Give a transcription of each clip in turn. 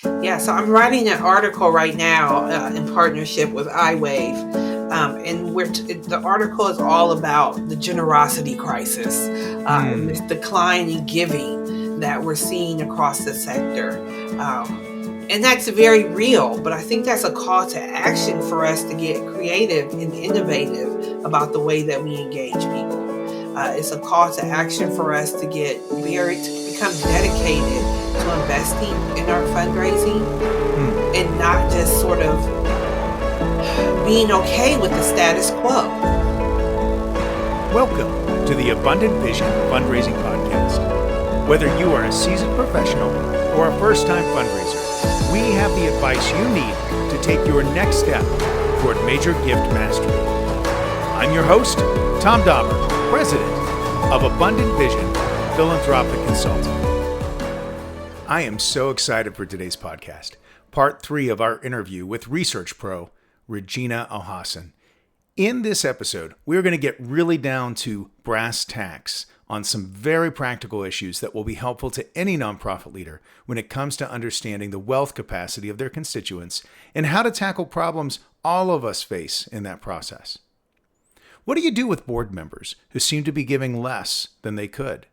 Yeah, so I'm writing an article right now in partnership with iWave. The article is all about the generosity crisis and this decline in giving that we're seeing across the sector. And that's very real, but I think that's a call to action for us to get creative and innovative about the way that we engage people. It's a call to action for us to become dedicated to investing in our fundraising and not just sort of being okay with the status quo. Welcome to the Abundant Vision Fundraising Podcast. Whether you are a seasoned professional or a first-time fundraiser, we have the advice you need to take your next step toward major gift mastery. I'm your host, Tom Dauber, President of Abundant Vision Philanthropic Consulting. I am so excited for today's podcast, part 3 of our interview with research pro Regina Ohasson. In this episode, we're going to get really down to brass tacks on some very practical issues that will be helpful to any nonprofit leader when it comes to understanding the wealth capacity of their constituents and how to tackle problems all of us face in that process. What do you do with board members who seem to be giving less than they could?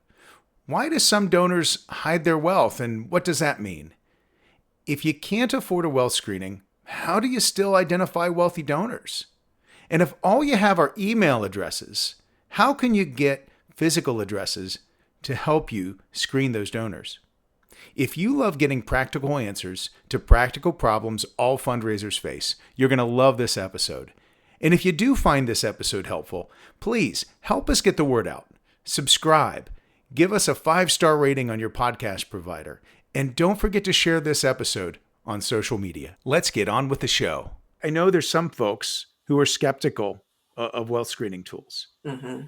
Why do some donors hide their wealth, and what does that mean? If you can't afford a wealth screening, how do you still identify wealthy donors? And if all you have are email addresses, how can you get physical addresses to help you screen those donors? If you love getting practical answers to practical problems all fundraisers face, you're going to love this episode. And if you do find this episode helpful, please help us get the word out. Subscribe, give us a 5-star rating on your podcast provider, and don't forget to share this episode on social media. Let's get on with the show. I know there's some folks who are skeptical of wealth screening tools. Mm-hmm.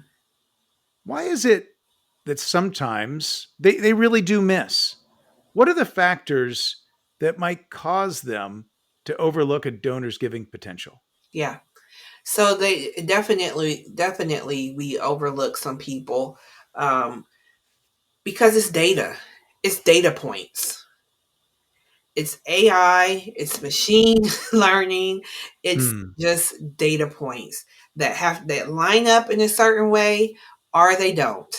Why is it that sometimes they really do miss? What are the factors that might cause them to overlook a donor's giving potential? Yeah. So they definitely we overlook some people because it's data. It's data points. It's AI, it's machine learning, it's just data points that line up in a certain way or they don't.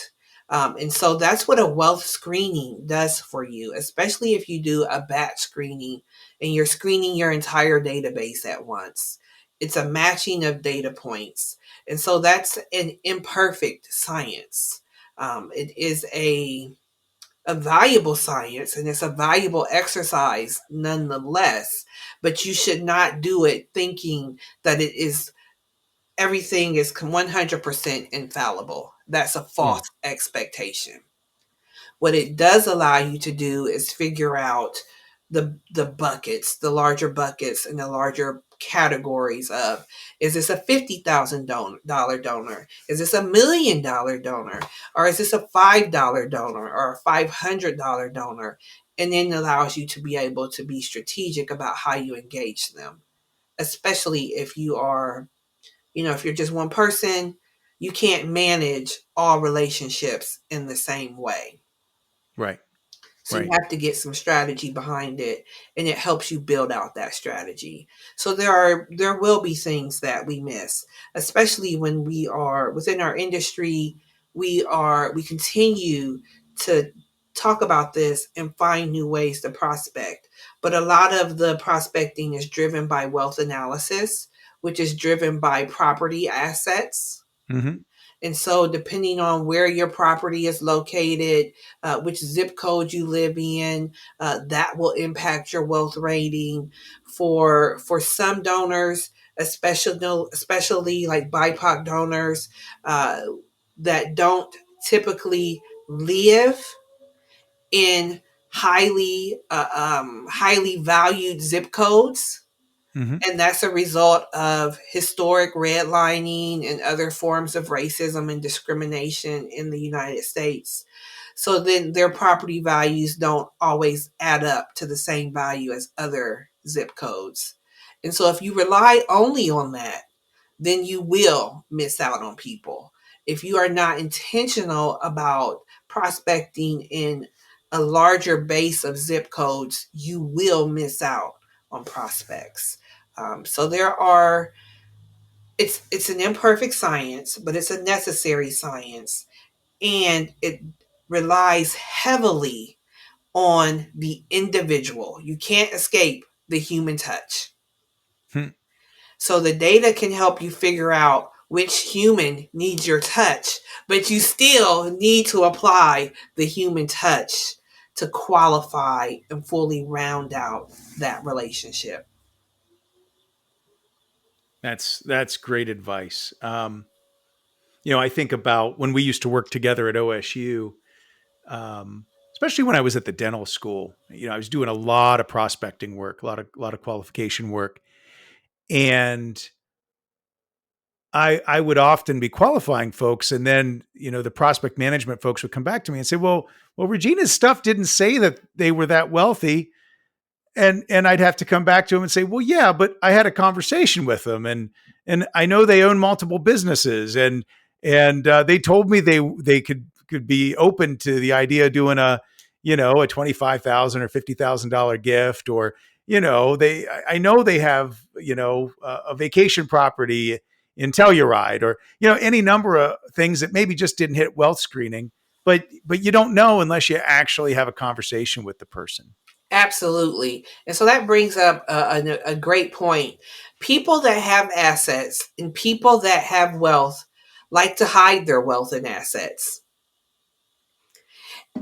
And so that's what a wealth screening does for you, especially if you do a batch screening and you're screening your entire database at once. It's a matching of data points. And so that's an imperfect science. It is a valuable science and it's a valuable exercise nonetheless, but you should not do it thinking that everything is 100% infallible. That's a false expectation. What it does allow you to do is figure out the buckets, the larger buckets and the larger categories of, is this a $50,000 donor? Is this $1 million donor? Or is this a $5 donor or a $500 donor? And then allows you to be able to be strategic about how you engage them, especially if you are, if you're just one person, you can't manage all relationships in the same way. Right. So you have to get some strategy behind it, and it helps you build out that strategy. So there will be things that we miss, especially when we are within our industry. We continue to talk about this and find new ways to prospect. But a lot of the prospecting is driven by wealth analysis, which is driven by property assets. Mm-hmm. And so depending on where your property is located, which zip code you live in, that will impact your wealth rating. For some donors, especially like BIPOC donors that don't typically live in highly valued zip codes. Mm-hmm. And that's a result of historic redlining and other forms of racism and discrimination in the United States. So then their property values don't always add up to the same value as other zip codes. And so if you rely only on that, then you will miss out on people. If you are not intentional about prospecting in a larger base of zip codes, you will miss out on prospects. So there are, it's an imperfect science, but it's a necessary science, and it relies heavily on the individual. You can't escape the human touch. Hmm. So the data can help you figure out which human needs your touch, but you still need to apply the human touch to qualify and fully round out that relationship. That's great advice. I think about when we used to work together at OSU, especially when I was at the dental school. I was doing a lot of prospecting work, a lot of qualification work, and I would often be qualifying folks, and then the prospect management folks would come back to me and say, well, Regina's stuff didn't say that they were that wealthy. And I'd have to come back to him and say, well, yeah, but I had a conversation with them, and I know they own multiple businesses, and they told me they could be open to the idea of doing a $25,000 or $50,000 gift, or I know they have a vacation property in Telluride, or any number of things that maybe just didn't hit wealth screening, but you don't know unless you actually have a conversation with the person. Absolutely. And so that brings up a great point. People that have assets and people that have wealth like to hide their wealth and assets.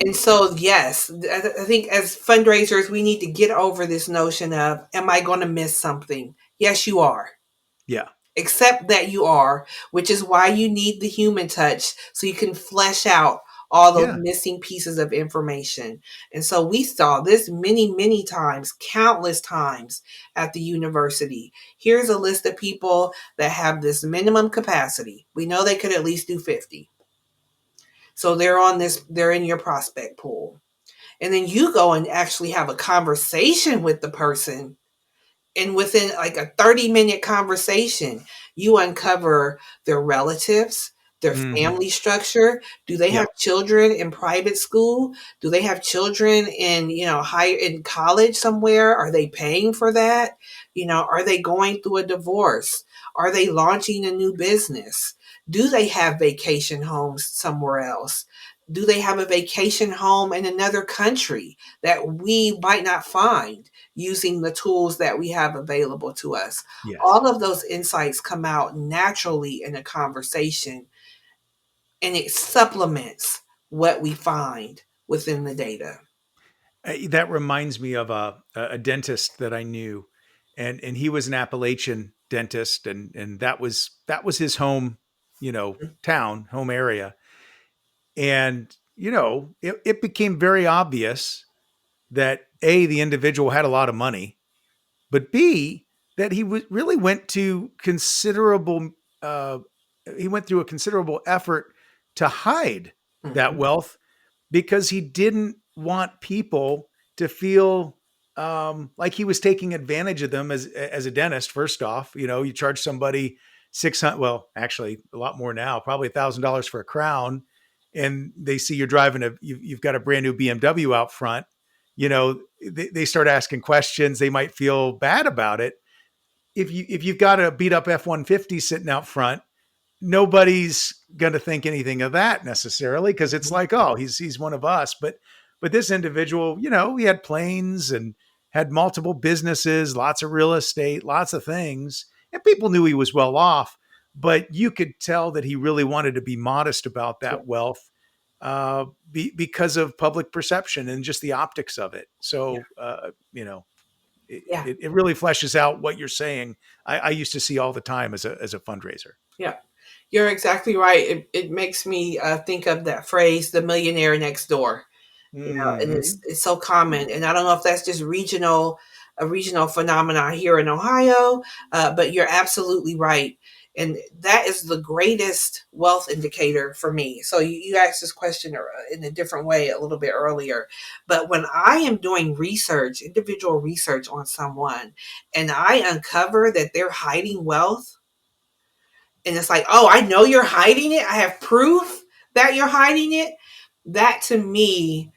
And so, yes, I think as fundraisers, we need to get over this notion of, am I going to miss something? Yes, you are. Yeah. Accept that you are, which is why you need the human touch so you can flesh out all those Yeah. missing pieces of information. And so we saw this many, many times, countless times at the university. Here's a list of people that have this minimum capacity. We know they could at least do 50. So they're in your prospect pool. And then you go and actually have a conversation with the person, and within like a 30-minute conversation, you uncover their relatives, their Mm-hmm. family structure. Do they Yeah. have children in private school? Do they have children in, higher in college somewhere? Are they paying for that? Are they going through a divorce? Are they launching a new business? Do they have vacation homes somewhere else? Do they have a vacation home in another country that we might not find using the tools that we have available to us? Yes. All of those insights come out naturally in a conversation, and it supplements what we find within the data. That reminds me of a dentist that I knew, and he was an Appalachian dentist, and that was his home, town, home area. And it became very obvious that A, the individual had a lot of money, but B, that really went to considerable uh, he went through a considerable effort to hide that Mhm. wealth, because he didn't want people to feel like he was taking advantage of them as a dentist. First off, you charge somebody 600, well, actually a lot more now, probably $1,000 for a crown, and they see you're driving you've got a brand new BMW out front. They start asking questions. They might feel bad about it. If you've got a beat up F-150 sitting out front, nobody's going to think anything of that necessarily, because it's like, oh, he's one of us. But this individual, he had planes and had multiple businesses, lots of real estate, lots of things, and people knew he was well off. But you could tell that he really wanted to be modest about Yeah. that wealth, because of public perception and just the optics of it. Yeah. So, it, Yeah. it really fleshes out what you're saying. I used to see all the time as a fundraiser. Yeah. You're exactly right. It makes me think of that phrase, the millionaire next door. And it's Mm-hmm. it's so common. And I don't know if that's just a regional phenomenon here in Ohio, but you're absolutely right. And that is the greatest wealth indicator for me. So you asked this question in a different way a little bit earlier. But when I am doing research, individual research on someone, and I uncover that they're hiding wealth, and it's like, oh, I know you're hiding it. I have proof that you're hiding it. That to me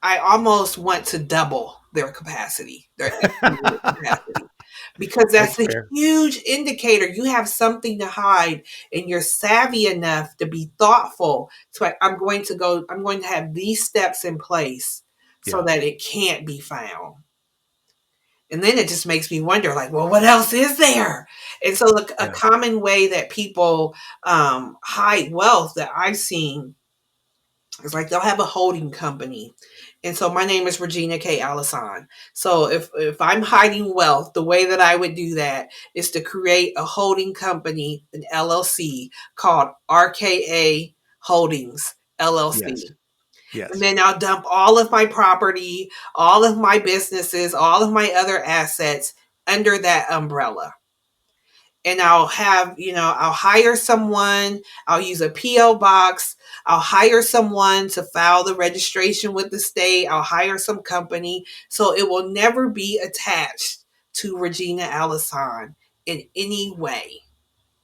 I almost want to double their capacity, their estimated capacity, because That's that's a fair. huge indicator. You have something to hide, and you're savvy enough to be thoughtful. So I'm going to have these steps in place so Yeah. that it can't be found. And then it just makes me wonder, like, well, what else is there? And so a Yeah. common way that people hide wealth that I've seen is like they'll have a holding company. And so my name is Regina Alhasson. So if I'm hiding wealth, the way that I would do that is to create a holding company, an LLC called RKA Holdings Yes. LLC. And Yes. then I'll dump all of my property, all of my businesses, all of my other assets under that umbrella. And I'll have, I'll hire someone, I'll use a PO box, I'll hire someone to file the registration with the state, I'll hire some company. So it will never be attached to Regina Alhassan in any way.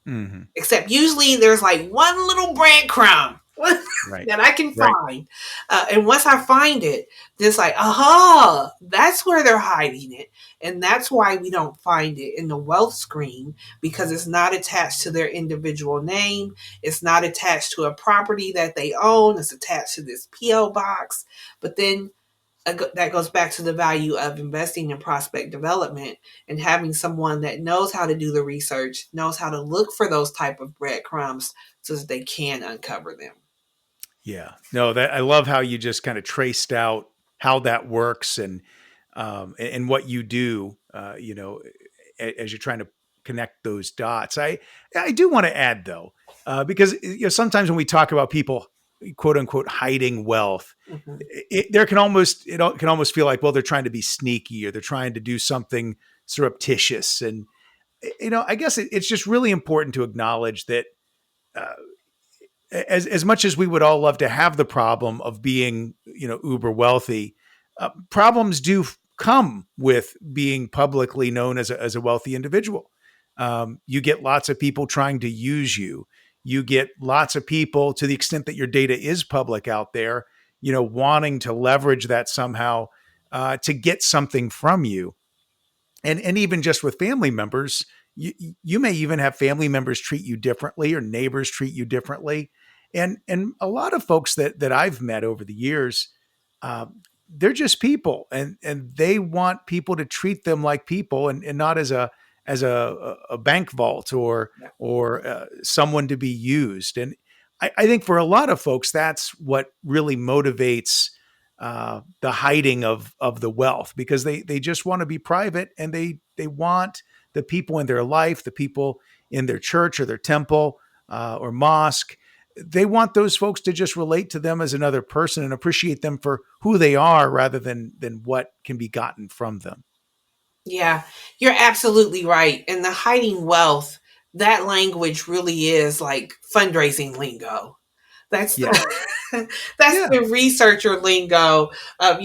Hmm. Except usually there's like one little breadcrumb Right. that I can Right. find. And once I find it, then it's like, aha, that's where they're hiding it. And that's why we don't find it in the wealth screen, because it's not attached to their individual name. It's not attached to a property that they own. It's attached to this PO box. But then that goes back to the value of investing in prospect development and having someone that knows how to do the research, knows how to look for those type of breadcrumbs so that they can uncover them. Yeah. No, that I love how you just kind of traced out how that works and what you do, as you're trying to connect those dots. I do want to add though, because sometimes when we talk about people, quote unquote, hiding wealth, Mm-hmm. it can almost feel like, well, they're trying to be sneaky or they're trying to do something surreptitious. And, I guess it's just really important to acknowledge that, uh, as much as we would all love to have the problem of being, uber wealthy, problems do come with being publicly known as a wealthy individual. You get lots of people trying to use you. You get lots of people, to the extent that your data is public out there, wanting to leverage that somehow to get something from you. And even just with family members, you may even have family members treat you differently or neighbors treat you differently. And a lot of folks that I've met over the years, uh, they're just people, and they want people to treat them like people, and not as a bank vault Yeah. or someone to be used. And I think for a lot of folks, that's what really motivates the hiding of the wealth, because they just want to be private, and they want the people in their life, the people in their church or their temple or mosque, they want those folks to just relate to them as another person and appreciate them for who they are rather than what can be gotten from them. Yeah, you're absolutely right. And the hiding wealth, that language really is like fundraising lingo. That's Yeah. that's Yeah. the researcher lingo of,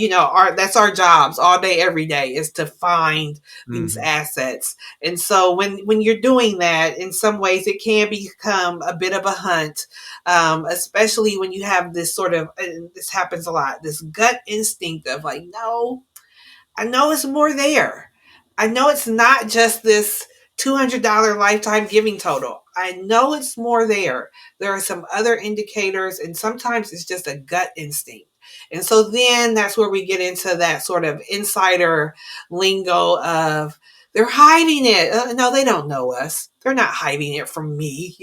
that's our jobs all day, every day, is to find these Hmm. assets. And so when you're doing that, in some ways it can become a bit of a hunt, especially when you have this sort of, this happens a lot, this gut instinct of like, no, I know it's more there. I know it's not just this $200 lifetime giving total. I know it's more there. There are some other indicators, and sometimes it's just a gut instinct. And so then that's where we get into that sort of insider lingo of they're hiding it. No, they don't know us. They're not hiding it from me.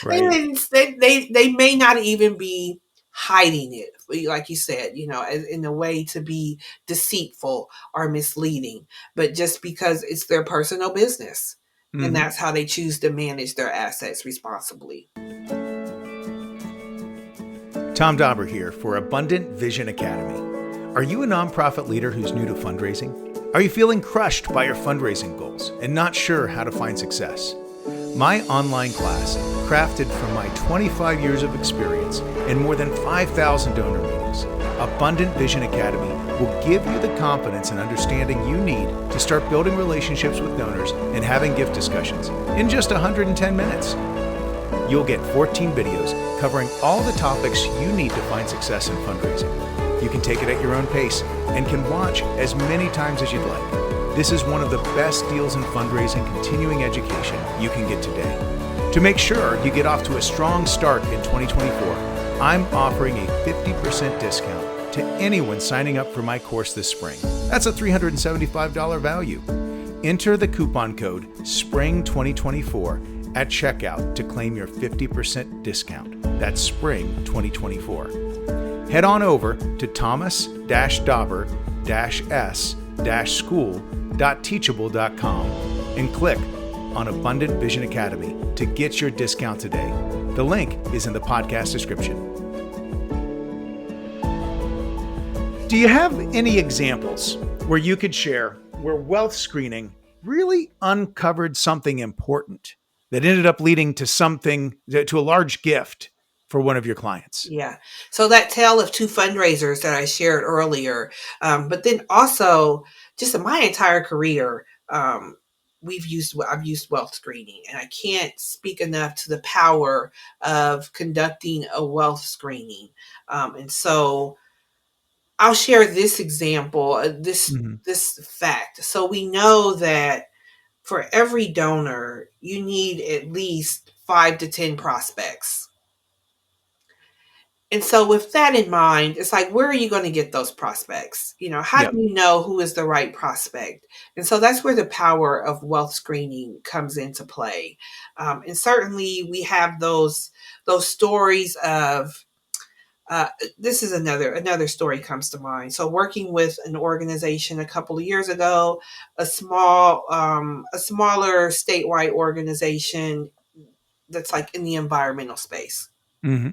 Right. They may not even be hiding it, like you said, in a way to be deceitful or misleading, but just because it's their personal business. And Hmm. that's how they choose to manage their assets responsibly. Tom Dauber here for Abundant Vision Academy. Are you a nonprofit leader who's new to fundraising? Are you feeling crushed by your fundraising goals and not sure how to find success? My online class, crafted from my 25 years of experience and more than 5,000 donor meetings, Abundant Vision Academy will give you the confidence and understanding you need to start building relationships with donors and having gift discussions in just 110 minutes. You'll get 14 videos covering all the topics you need to find success in fundraising. You can take it at your own pace and can watch as many times as you'd like. This is one of the best deals in fundraising continuing education you can get today. To make sure you get off to a strong start in 2024, I'm offering a 50% discount to anyone signing up for my course this spring. That's a $375 value. Enter the coupon code SPRING2024 at checkout to claim your 50% discount. That's SPRING 2024. Head on over to thomas-dauber-s-school.teachable.com and click on Abundant Vision Academy to get your discount today. The link is in the podcast description. Do you have any examples where you could share where wealth screening really uncovered something important that ended up leading to a large gift for one of your clients? Yeah. So that tale of two fundraisers that I shared earlier, but then also just in my entire career, I've used wealth screening, and I can't speak enough to the power of conducting a wealth screening. And so I'll share this example, this fact. So we know that for every donor, you need at least 5 to 10 prospects. And so with that in mind, it's like, where are you going to get those prospects? How Yep. do you know who is the right prospect? And so that's where the power of wealth screening comes into play. And certainly we have those stories of this is another story comes to mind. So working with an organization a couple of years ago, a smaller statewide organization that's like in the environmental space. Mm-hmm.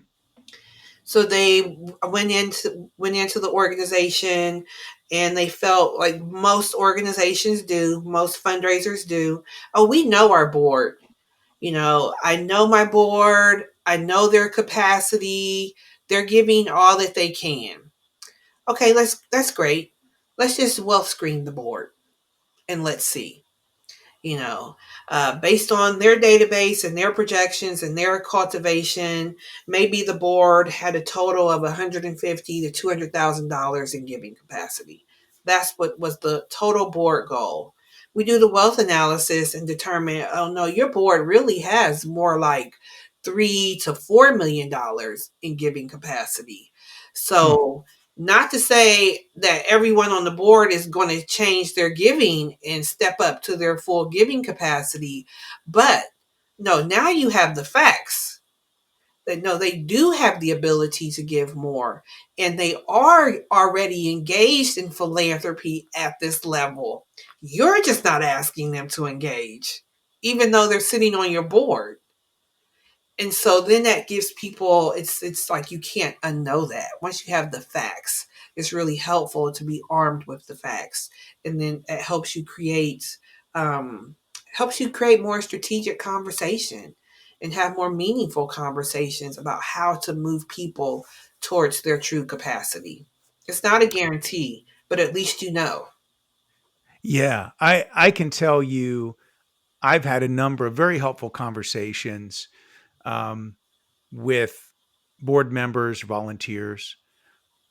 So they went into the organization, and they felt like most organizations do, most fundraisers do. Oh, we know our board. I know my board. I know their capacity. They're giving all that they can. Okay, that's great. Let's just wealth screen the board and let's see. you know, Based on their database and their projections and their cultivation, maybe the board had a total of $150,000 to $200,000 in giving capacity. That's what was the total board goal. We do the wealth analysis and determine, oh no, your board really has more like $3 to $4 million in giving capacity. So not to say that everyone on the board is going to change their giving and step up to their full giving capacity, but no, now you have the facts that no, they do have the ability to give more, and they are already engaged in philanthropy at this level. You're just not asking them to engage, even though they're sitting on your board. And so then that gives people, it's like you can't unknow that. Once you have the facts, it's really helpful to be armed with the facts. And then it um, helps you create more strategic conversation and have more meaningful conversations about how to move people towards their true capacity. It's not a guarantee, but at least you know. Yeah, I can tell you, I've had a number of very helpful conversations um, with board members, volunteers,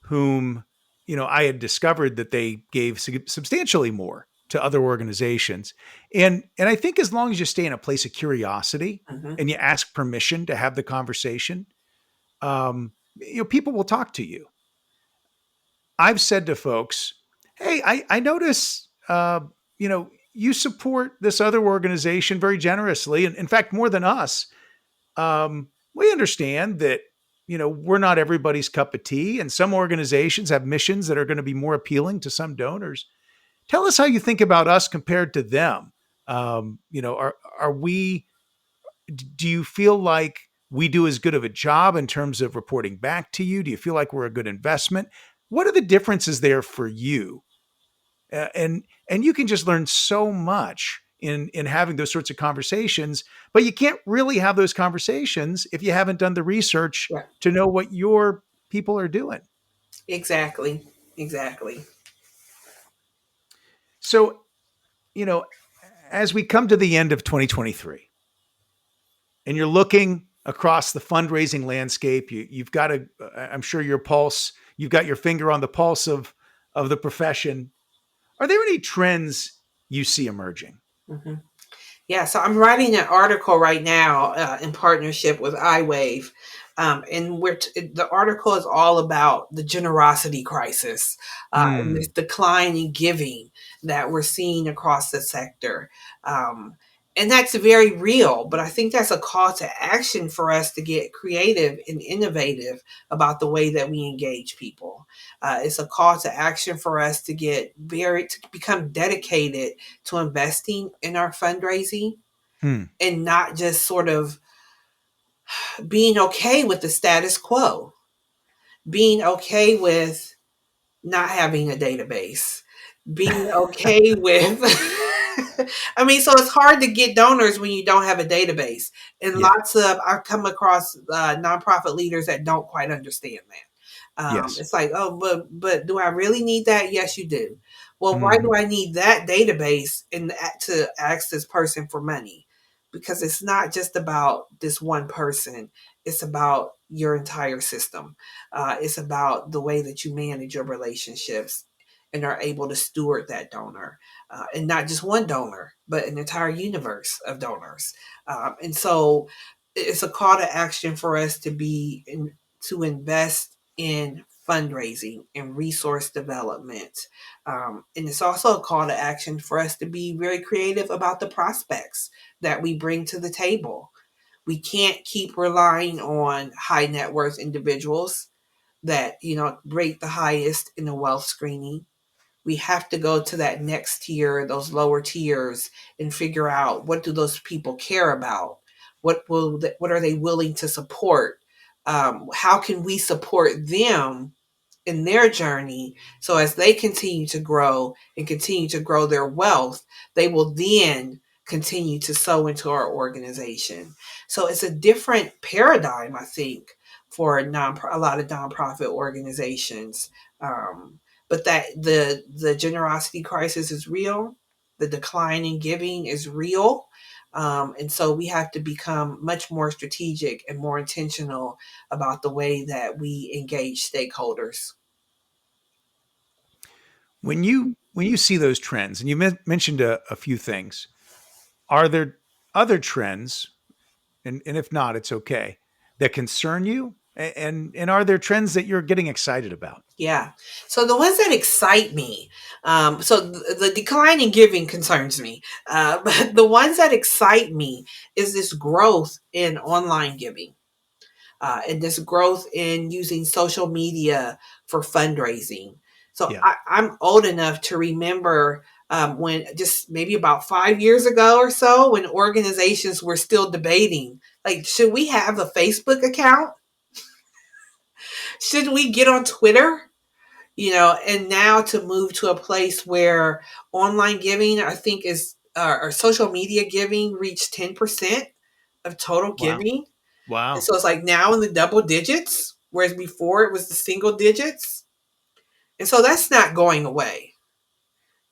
whom I had discovered that they gave substantially more to other organizations, and I think as long as you stay in a place of curiosity Hmm. and you ask permission to have the conversation, people will talk to you. I've said to folks, "Hey, I notice, you support this other organization very generously, and in fact, more than us. We understand that, we're not everybody's cup of tea, and some organizations have missions that are going to be more appealing to some donors. Tell us how you think about us compared to them. Are we? Do you feel like we do as good of a job in terms of reporting back to you? Do you feel like we're a good investment? What are the differences there for you?" And you can just learn so much in having those sorts of conversations, but you can't really have those conversations if you haven't done the research Yeah, to know what your people are doing. exactly. Exactly. So, you know, as we come to the end of 2023 and you're looking across the fundraising landscape. You've got a, I'm sure your pulse, you've got your finger on the pulse of the profession. Are there any trends you see emerging? Mm-hmm. Yeah, so I'm writing an article right now in partnership with iWave. And the article is all about the generosity crisis and this Hmm. decline in giving that we're seeing across the sector. Um, and that's very real, but I think that's a call to action for us to get creative and innovative about the way that we engage people. It's a call to action for us to to become dedicated to investing in our fundraising Hmm. and not just sort of being okay with the status quo, being okay with not having a database, being okay with I mean, so it's hard to get donors when you don't have a database. And Yeah. I've come across nonprofit leaders that don't quite understand that. Yes. It's like, oh, but do I really need that? Yes, you do. Well, why Hmm. do I need that database and to ask this person for money? Because it's not just about this one person. It's about your entire system. It's about the way that you manage your relationships and are able to steward that donor, and not just one donor, but an entire universe of donors. And so it's a call to action for us to invest in fundraising and resource development. And it's also a call to action for us to be very creative about the prospects that we bring to the table. We can't keep relying on high net worth individuals that rate the highest in the wealth screening. We have to go to that next tier, those lower tiers, and figure out what do those people care about. What are they willing to support? How can we support them in their journey, so as they continue to grow and continue to grow their wealth, they will then continue to sow into our organization. So it's a different paradigm, I think, for a lot of nonprofit organizations. But that the generosity crisis is real, the decline in giving is real. And so we have to become much more strategic and more intentional about the way that we engage stakeholders. When you see those trends, and you mentioned a few things, are there other trends, and if not, it's okay, that concern you? And are there trends that you're getting excited about? Yeah. So the ones that excite me, so the decline in giving concerns me, but the ones that excite me is this growth in online giving. And this growth in using social media for fundraising. So Yeah. I'm old enough to remember when just maybe about 5 years ago or so, when organizations were still debating, like, should we have a Facebook account? Should we get on Twitter? And now to move to a place where online giving, I think, is or social media giving reached 10% of total Wow. giving. And Wow. so it's like now in the double digits, whereas before it was the single digits. And so that's not going away.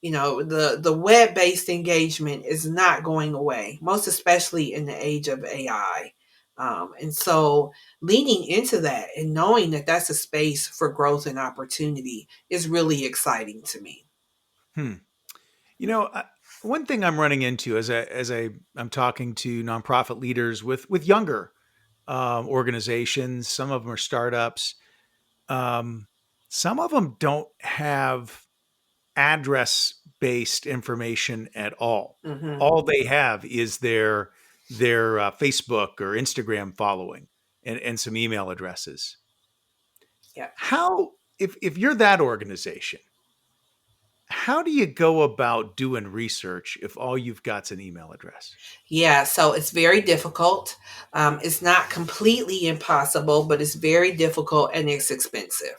The web-based engagement is not going away, most especially in the age of AI. And so leaning into that and knowing that that's a space for growth and opportunity is really exciting to me. Hmm. You know, one thing I'm running into I'm talking to nonprofit leaders with younger organizations. Some of them are startups. Um, some of them don't have address based information at all. Hmm. All they have is their Facebook or Instagram following and some email addresses. Yeah. How if you're that organization, how do you go about doing research if all you've got's an email address? Yeah, so it's very difficult. It's not completely impossible, but it's very difficult and it's expensive.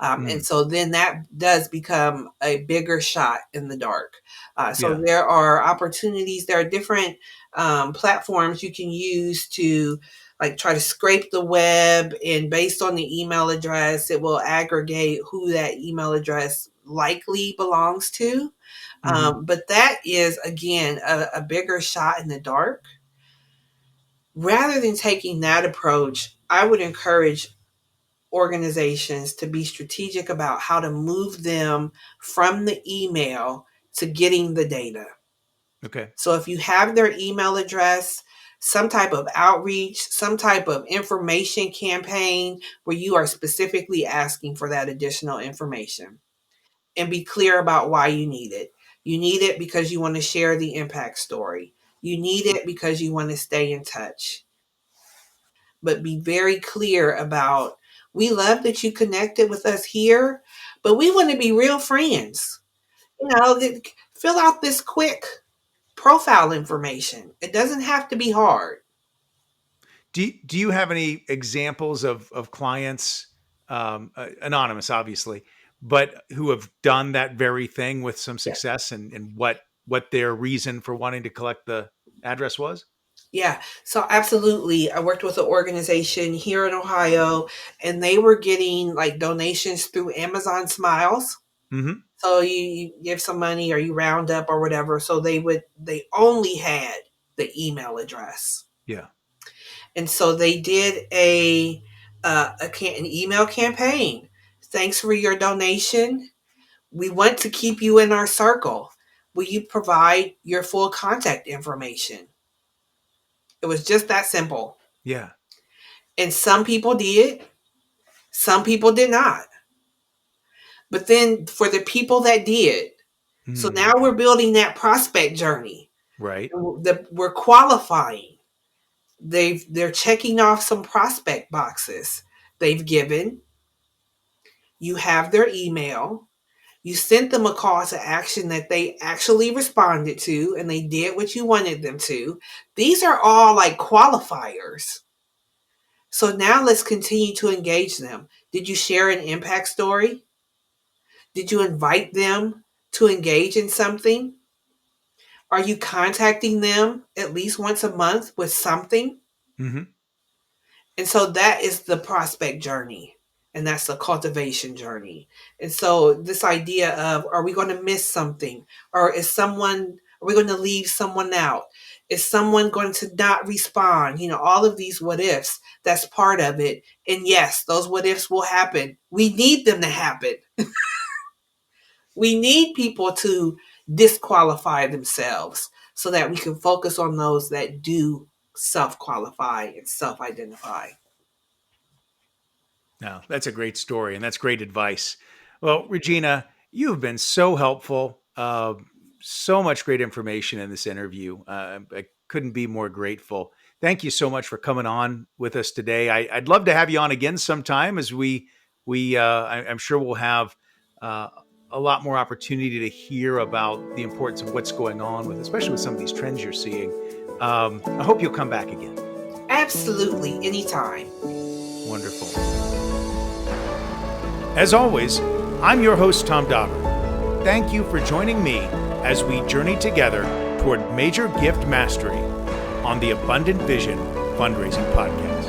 And Mm, so then that does become a bigger shot in the dark. So yeah. there are opportunities, there are different platforms you can use to like try to scrape the web, and based on the email address, it will aggregate who that email address likely belongs to. Hmm. But that is, again, a bigger shot in the dark. Rather than taking that approach, I would encourage organizations to be strategic about how to move them from the email to getting the data. Okay. So if you have their email address, some type of outreach, some type of information campaign where you are specifically asking for that additional information, and be clear about why you need it. You need it because you want to share the impact story. You need it because you want to stay in touch. But be very clear about, we love that you connected with us here, but we want to be real friends. Fill out this quick profile information. It doesn't have to be hard. Do you have any examples of clients, anonymous, obviously, but who have done that very thing with some Yeah. success, and what their reason for wanting to collect the address was? Yeah, so absolutely. I worked with an organization here in Ohio, and they were getting like donations through Amazon Smiles. Mm-hmm. So you give some money or you round up or whatever. So they only had the email address. Yeah. And so they did an email campaign. Thanks for your donation. We want to keep you in our circle. Will you provide your full contact information? It was just that simple. Yeah. And some people did, some people did not. But then for the people that did, so Mm. now we're building that prospect journey. Right. We're qualifying. They're checking off some prospect boxes. They've given. You have their email. You sent them a call to action that they actually responded to, and they did what you wanted them to. These are all like qualifiers. So now let's continue to engage them. Did you share an impact story? Did you invite them to engage in something? Are you contacting them at least once a month with something? Mm-hmm. And so that is the prospect journey. And that's the cultivation journey. And so this idea of, are we going to miss something? Or are we going to leave someone out? Is someone going to not respond? All of these what ifs, that's part of it. And yes, those what ifs will happen. We need them to happen. We need people to disqualify themselves so that we can focus on those that do self-qualify and self-identify. No, that's a great story, and that's great advice. Well, Regina, you've been so helpful. So much great information in this interview. I couldn't be more grateful. Thank you so much for coming on with us today. I'd love to have you on again sometime, as I'm sure we'll have uh, a lot more opportunity to hear about the importance of what's going on with, especially with some of these trends you're seeing. I hope you'll come back again. Absolutely, anytime. Wonderful. As always, I'm your host, Tom Dauber. Thank you for joining me as we journey together toward major gift mastery on the Abundant Vision Fundraising Podcast.